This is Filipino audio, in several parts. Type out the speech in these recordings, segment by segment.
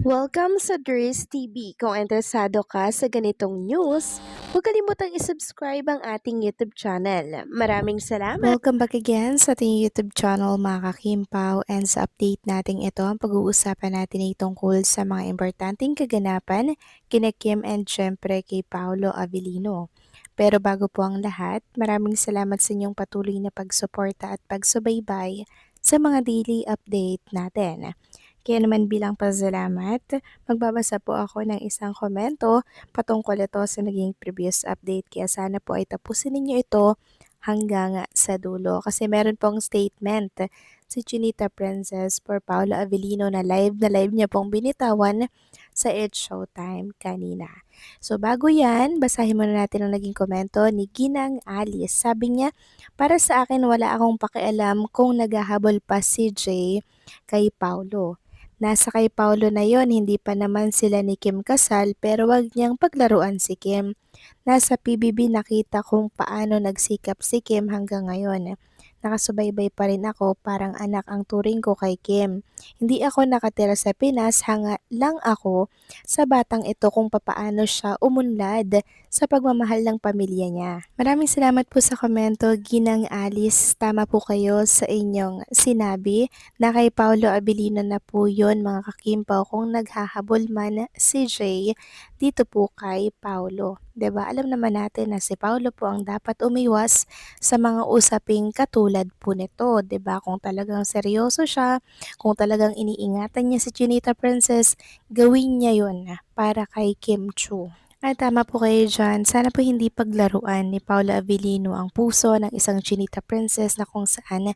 Welcome sa Dries TV. Kung interesado ka sa ganitong news, huwag kalimutang isubscribe ang ating YouTube channel. Maraming salamat! Welcome back again sa ating YouTube channel mga kakimpaw, and sa update natin ito ang pag-uusapan natin ay tungkol sa mga importanteng kaganapan kina Kim and syempre kay Paolo Avellino. Pero bago po ang lahat, maraming salamat sa inyong patuloy na pagsuporta at pagsubaybay sa mga daily update natin. Kaya naman bilang pasalamat, magbabasa po ako ng isang komento patungkol ito sa naging previous update. Kaya sana po ay tapusin ninyo ito hanggang sa dulo. Kasi meron pong statement si Chinita Princess for Paolo Avellino na live niya pong binitawan sa It's Showtime kanina. So bago yan, basahin muna natin ang naging komento ni Ginang Alice. Sabi niya, para sa akin wala akong pakialam kung naghahabol pa si Jay kay Paolo. Nasa kay Paolo na yon, hindi pa naman sila ni Kim kasal pero wag niyang paglaruan si Kim. Nasa PBB nakita kung paano nagsikap si Kim hanggang ngayon. Nakasubaybay pa rin ako, parang anak ang turing ko kay Kim. Hindi ako nakatira sa Pinas, hanga lang ako sa batang ito kung papaano siya umunlad sa pagmamahal ng pamilya niya. Maraming salamat po sa komento, Ginang Alice. Tama po kayo sa inyong sinabi na kay Paolo Avellino na po yon mga kakimpaw kung naghahabol man si Jay dito po kay Paolo. 'Di ba? Alam naman natin na si Paolo po ang dapat umiwas sa mga usaping katulad po nito, 'di ba? Kung talagang seryoso siya, kung talagang iniingatan niya si Chinita Princess, gawin niya 'yon para kay Kim Chu. At tama po kayo dyan, sana po hindi paglaruan ni Paula Avellino ang puso ng isang Chinita Princess na kung saan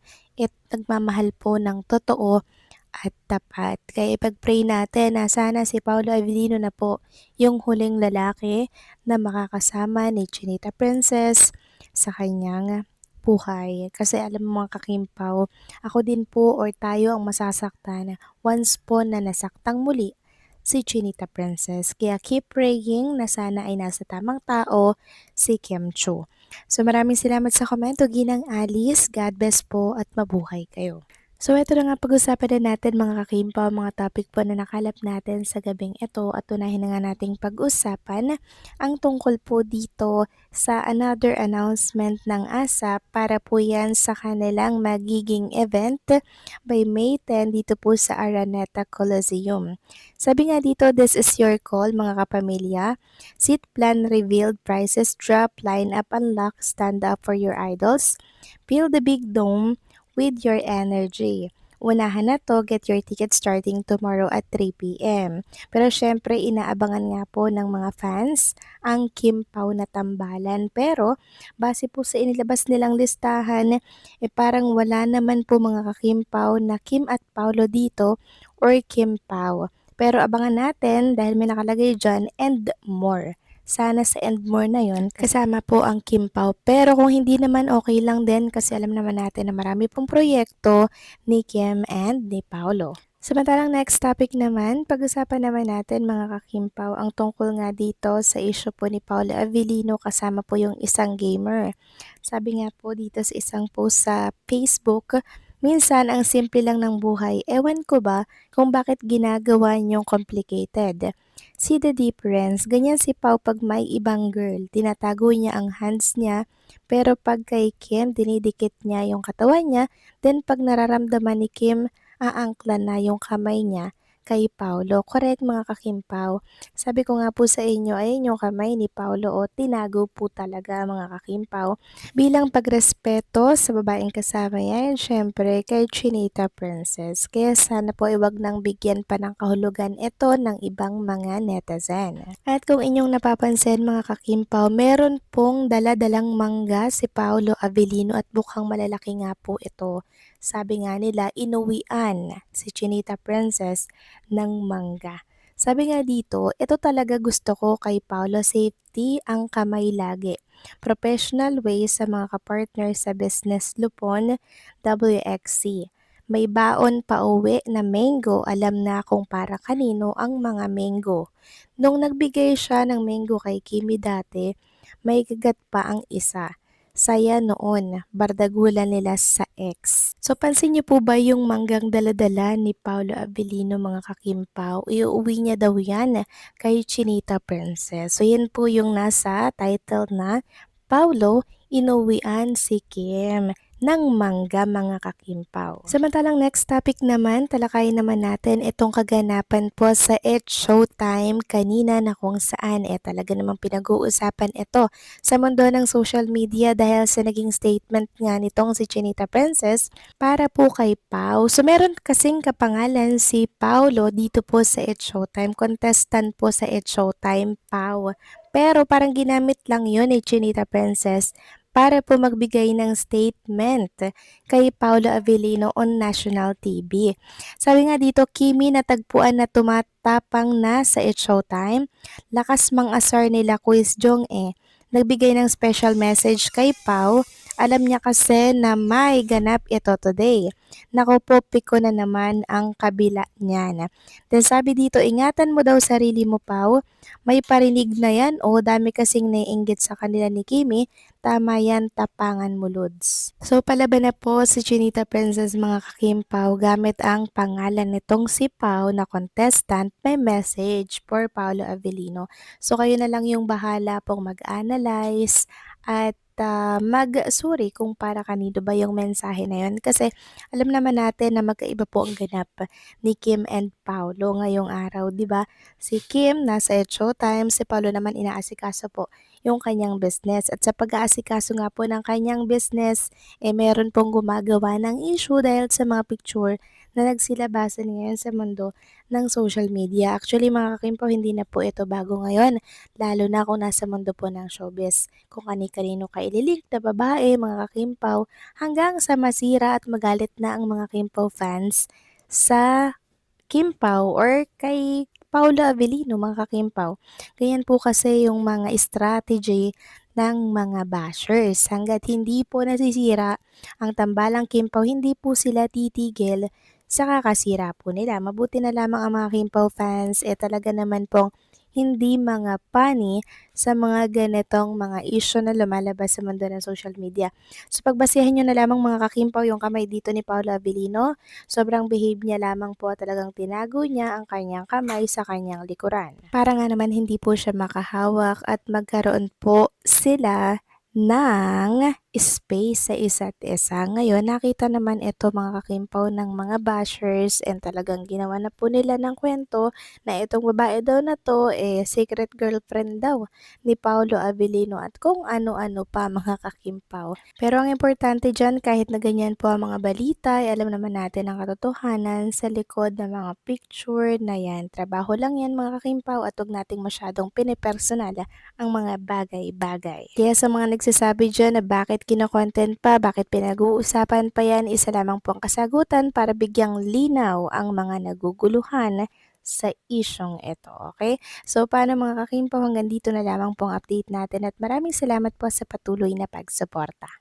nagmamahal po ng totoo at tapat. Kaya ipag-pray natin na sana si Paolo Avellino na po yung huling lalaki na makakasama ni Chinita Princess sa kanyang buhay. Kasi alam mo mga kakimpaw, ako din po or tayo ang masasaktan once po na nasaktang muli si Chinita Princess. Kaya keep praying na sana ay nasa tamang tao si Kim Chu. So maraming salamat sa komento, Ginang Alice. God bless po at mabuhay kayo. So ito na nga pag-usapan na natin mga kakimpaw, mga topic po na nakalap natin sa gabing ito at tunahin na nga nating pag-usapan ang tungkol po dito sa another announcement ng ASAP para po yan sa kanilang magiging event by May 10 dito po sa Araneta Coliseum. Sabi nga dito, this is your call mga kapamilya. Seat plan revealed, prices drop, line up unlock, stand up for your idols. Feel the big dome with your energy. Unahan na to, get your ticket starting tomorrow at 3 p.m. Pero syempre, inaabangan nga po ng mga fans ang Kim Pao na tambalan. Pero, base po sa inilabas nilang listahan, parang wala naman po mga ka-Kim Pao na Kim at Paolo dito or Kim Pao. Pero abangan natin dahil may nakalagay dyan and more. Sana sa and more na yon kasama po ang Kim Pao. Pero kung hindi naman okay lang din kasi alam naman natin na marami pong proyekto ni Kim and ni Paolo. Samantalang next topic naman, pag-usapan naman natin mga kakimpaw ang tungkol nga dito sa issue po ni Paolo Avellino kasama po yung isang gamer. Sabi nga po dito sa isang post sa Facebook, minsan ang simple lang ng buhay, ewan ko ba kung bakit ginagawa niyong complicated. See the difference, ganyan si Pao pag may ibang girl, tinatago niya ang hands niya, pero pag kay Kim, dinidikit niya yung katawan niya, then pag nararamdaman ni Kim, aangkla na yung kamay niya kay Paolo. Correct mga kakimpaw. Sabi ko nga po sa inyo, ayun yung kamay ni Paolo o tinago po talaga mga kakimpaw. Bilang pagrespeto sa babaeng kasama yan, syempre kay Chinita Princess. Kaya sana po iwag nang bigyan pa ng kahulugan ito ng ibang mga netizen. At kung inyong napapansin mga kakimpaw, meron pong daladalang mangga si Paolo Avellino at mukhang malalaki nga po ito. Sabi nga nila, inuwian si Chinita Princess ng mangga. Sabi nga dito, ito talaga gusto ko kay Paolo, safety ang kamay lagi. Professional way sa mga kapartner sa business Lupon, WXC. May baon pa uwi na mango, alam na kung para kanino ang mga mango. Nung nagbigay siya ng mango kay Kimi dati, may kagat pa ang isa. saya noon, bardagulan nila sa ex. So pansin niyo po ba yung manggang daladala ni Paolo Abilino mga kakimpaw? Iuwi niya daw yan kay Chinita Princess. So yan po yung nasa title na Paulo, inuwian si Kim ng mangga mga kakimpaw. Samantalang next topic naman, talakayin naman natin itong kaganapan po sa It Showtime kanina na kung saan talaga namang pinag-uusapan ito sa mundo ng social media dahil sa naging statement nga nitong si Chinita Princess para po kay Pau. So meron kasing kapangalan si Paulo dito po sa It Showtime, contestant po sa It Showtime, Pau. Pero parang ginamit lang yun ni Chinita Princess para po magbigay ng statement kay Paolo Avellino on national TV. Sabi nga dito, Kimi natagpuan na tumatapang na sa It Showtime. Lakas mang asar nila Quiz Jong nagbigay ng special message kay Pau. Alam niya kasi na may ganap ito today. Naku po, piko na naman ang kabila niyan. Then sabi dito, ingatan mo daw sarili mo, Pau. May parinig na yan o dami kasing naiinggit sa kanila ni Kimi. Tama yan, tapangan mo, Lods. So palaban na po si Chinita Princess mga kakimpaw gamit ang pangalan nitong si Pau na contestant, may message for Paolo Avellino. So kayo na lang yung bahala pong mag-analyze at mag-sorry kung para kanino ba yung mensahe na yun. Kasi alam naman natin na magkaiba po ang ganap ni Kim and Paolo ngayong araw, di ba? Si Kim nasa Showtime, si Paolo naman inaasikaso po yung kanyang business. At sa pag-aasikaso nga po ng kanyang business, meron pong gumagawa ng issue dahil sa mga picture na nagsilabasan ngayon sa mundo ng social media. Actually mga kakimpaw, hindi na po ito bago ngayon, lalo na kung nasa mundo po ng showbiz. Kung kani-kanino ka ililink na babae, mga kakimpaw, hanggang sa masira at magalit na ang mga Kimpaw fans sa Kimpaw or kay Paolo Avellino mga kakimpaw. Ganyan po kasi yung mga strategy ng mga bashers. Hanggat hindi po nasisira ang tambalang Kimpaw, hindi po sila titigil sa kakasira po nila. Mabuti na lamang ang mga Kimpaw fans talaga naman pong hindi mga pani sa mga ganitong mga issue na lumalabas sa mundo ng social media. So pagbasihan nyo na lamang mga kakimpaw yung kamay dito ni Paolo Avellino. Sobrang behave niya lamang po, talagang tinago niya ang kanyang kamay sa kanyang likuran. Para nga naman hindi po siya makahawak at magkaroon po sila ng space sa isa't isa. Ngayon, nakita naman ito mga kakimpaw ng mga bashers and talagang ginawa na po nila ng kwento na itong babae daw na to secret girlfriend daw ni Paolo Avellino at kung ano-ano pa mga kakimpaw. Pero ang importante dyan, kahit na ganyan po ang mga balita, alam naman natin ang katotohanan sa likod ng mga picture na yan. Trabaho lang yan mga kakimpaw at huwag nating masyadong pinipersonal ang mga bagay-bagay. Kaya sa mga nagsasabi dyan na bakit kino-content pa, bakit pinag-uusapan pa yan, isa lamang po ang kasagutan para bigyang linaw ang mga naguguluhan sa isyong ito, okay? So, paano mga kakimpaw, hanggang dito na lamang po ang update natin at maraming salamat po sa patuloy na pagsuporta.